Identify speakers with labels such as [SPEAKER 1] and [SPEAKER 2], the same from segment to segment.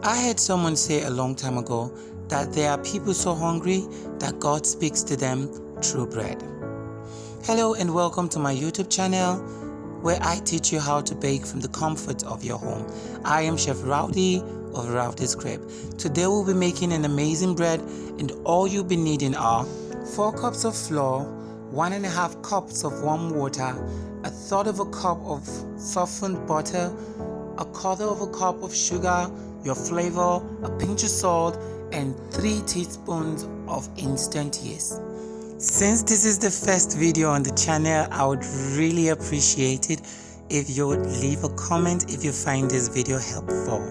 [SPEAKER 1] I heard someone say a long time ago that there are people so hungry that God speaks to them through bread. Hello and welcome to my YouTube channel where I teach you how to bake from the comfort of your home. I am Chef Rowdy of Rowdy's Crib. Today we'll be making an amazing bread and all you'll be needing are 4 cups of flour, 1.5 cups of warm water, 1/3 cup of softened butter, 1/4 cup of sugar, your flavor, a pinch of salt, and 3 teaspoons of instant yeast. Since this is the first video on the channel, I would really appreciate it if you would leave a comment if you find this video helpful.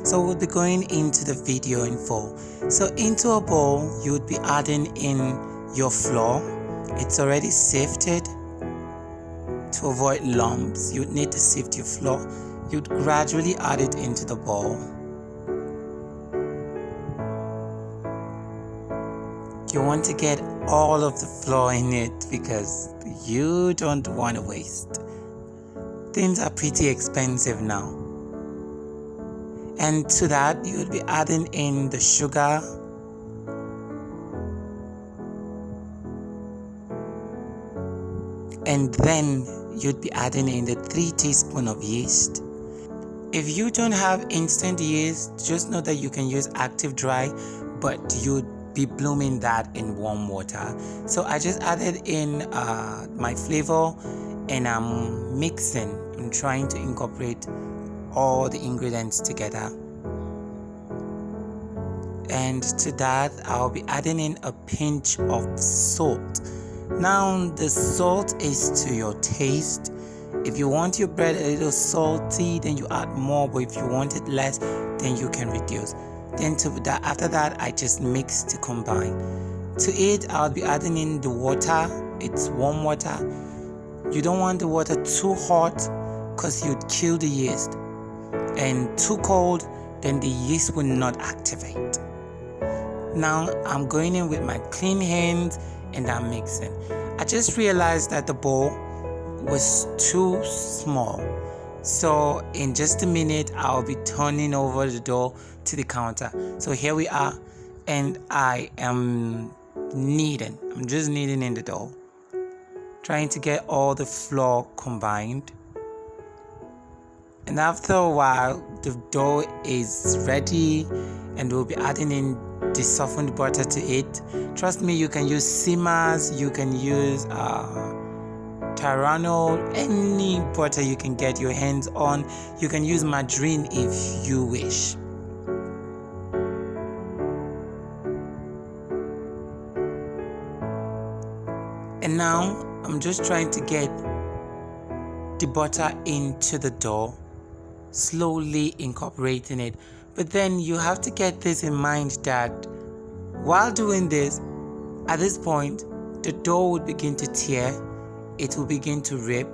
[SPEAKER 1] So we'll be going into the video in full. So into a bowl, you would be adding in your flour. It's already sifted. To avoid lumps, you'd need to sift your flour. You'd gradually add it into the bowl. You want to get all of the flour in it because you don't want to waste. Things are pretty expensive now. And to that, you would be adding in the sugar, and then you'd be adding in the 3 teaspoons of yeast. If you don't have instant yeast, just know that you can use active dry, but you'd be blooming that in warm water. So I just added in my flavor and I'm mixing. I'm trying to incorporate all the ingredients together. And to that, I'll be adding in a pinch of salt. Now the salt is to your taste. If you want your bread a little salty, then you add more, but if you want it less, then you can reduce. Then after that, I just mix to combine. To it, I'll be adding in the water. It's warm water. You don't want the water too hot because you'd kill the yeast. And too cold, then the yeast will not activate. Now I'm going in with my clean hands and I'm mixing. I just realized that the bowl was too small. So in just a minute, I'll be turning over the dough to the counter. So here we are, and I am kneading. I'm just kneading in the dough, trying to get all the flour combined. And after a while, the dough is ready, and we'll be adding in the softened butter to it. Trust me, you can use Simmers, you can use Terrano, any butter you can get your hands on. You can use margarine if you wish. And now I'm just trying to get the butter into the dough, slowly incorporating it. But then you have to get this in mind that while doing this, at this point, the dough would begin to tear. It will begin to rip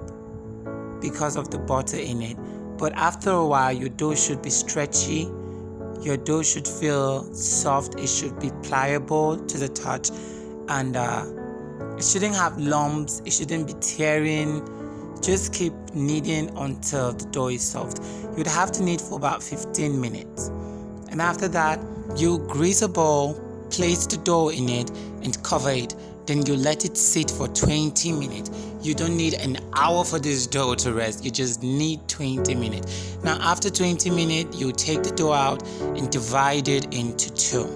[SPEAKER 1] because of the butter in it. But after a while, your dough should be stretchy. Your dough should feel soft. It should be pliable to the touch. And it shouldn't have lumps. It shouldn't be tearing. Just keep kneading until the dough is soft. You'd have to knead for about 15 minutes. And after that, you grease a bowl, place the dough in it, and cover it. Then you let it sit for 20 minutes. You don't need an hour for this dough to rest. You just need 20 minutes. Now after 20 minutes, you take the dough out and divide it into 2.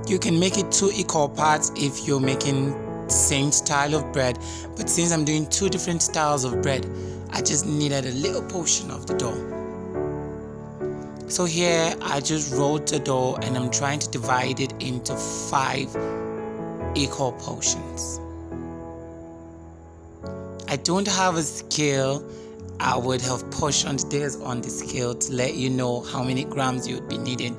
[SPEAKER 1] You can make it 2 equal parts if you're making same style of bread, but since I'm doing 2 different styles of bread, I just needed a little portion of the dough. So here I just rolled the dough and I'm trying to divide it into 5 equal portions. I don't have a scale. I would have portioned this on the scale to let you know how many grams you would be needing,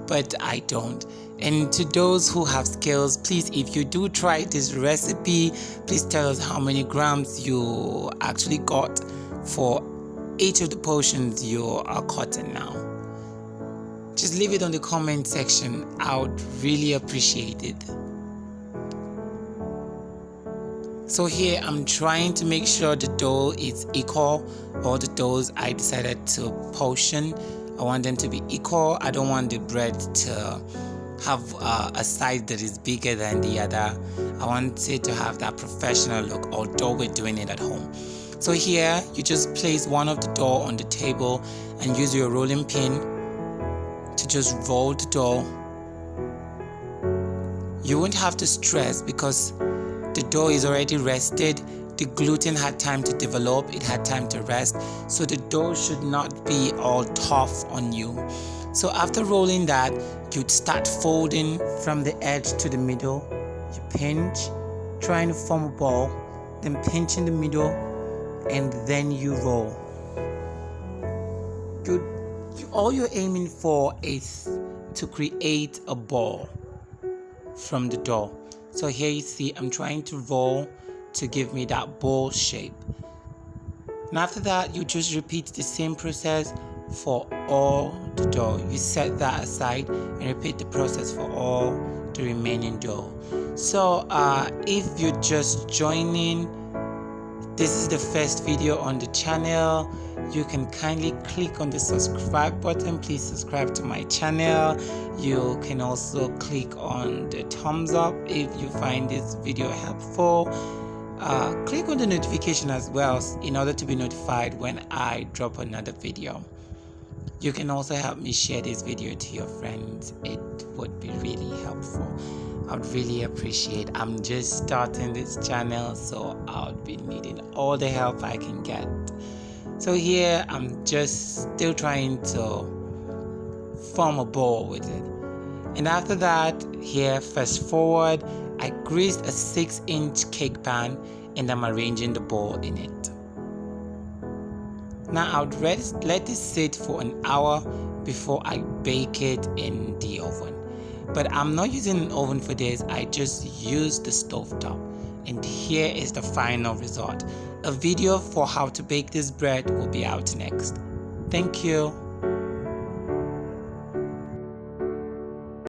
[SPEAKER 1] but I don't. And to those who have scales, please, if you do try this recipe, please tell us how many grams you actually got for each of the portions you are cutting now. Just leave it on the comment section. I would really appreciate it. So here I'm trying to make sure the dough is equal. All the doughs I decided to portion I want them to be equal. I don't want the bread to have a side that is bigger than the other. I want it to have that professional look, although we're doing it at home. So here, you just place one of the dough on the table and use your rolling pin to just roll the dough. You won't have to stress because the dough is already rested. The gluten had time to develop, it had time to rest, so the dough should not be all tough on you. So after rolling that, you'd start folding from the edge to the middle. You pinch, trying to form a ball, then pinch in the middle, and then you roll. All you're aiming for is to create a ball from the dough. So here you see I'm trying to roll to give me that ball shape. And after that, you just repeat the same process for all the dough. You set that aside and repeat the process for all the remaining dough. So if you're just joining, this is the first video on the channel, you can kindly click on the subscribe button. Please subscribe to my channel. You can also click on the thumbs up if you find this video helpful. Click on the notification as well in order to be notified when I drop another video. You can also help me share this video to your friends. It would be really helpful. I would really appreciate. I'm just starting this channel, so I would be needing all the help I can get. So here I'm just still trying to form a ball with it. And after that, here fast forward, I greased a 6-inch cake pan and I'm arranging the ball in it. Now I would let this sit for an hour before I bake it in the oven. But I'm not using an oven for this, I just use the stove top. And here is the final result. A video for how to bake this bread will be out next. Thank you.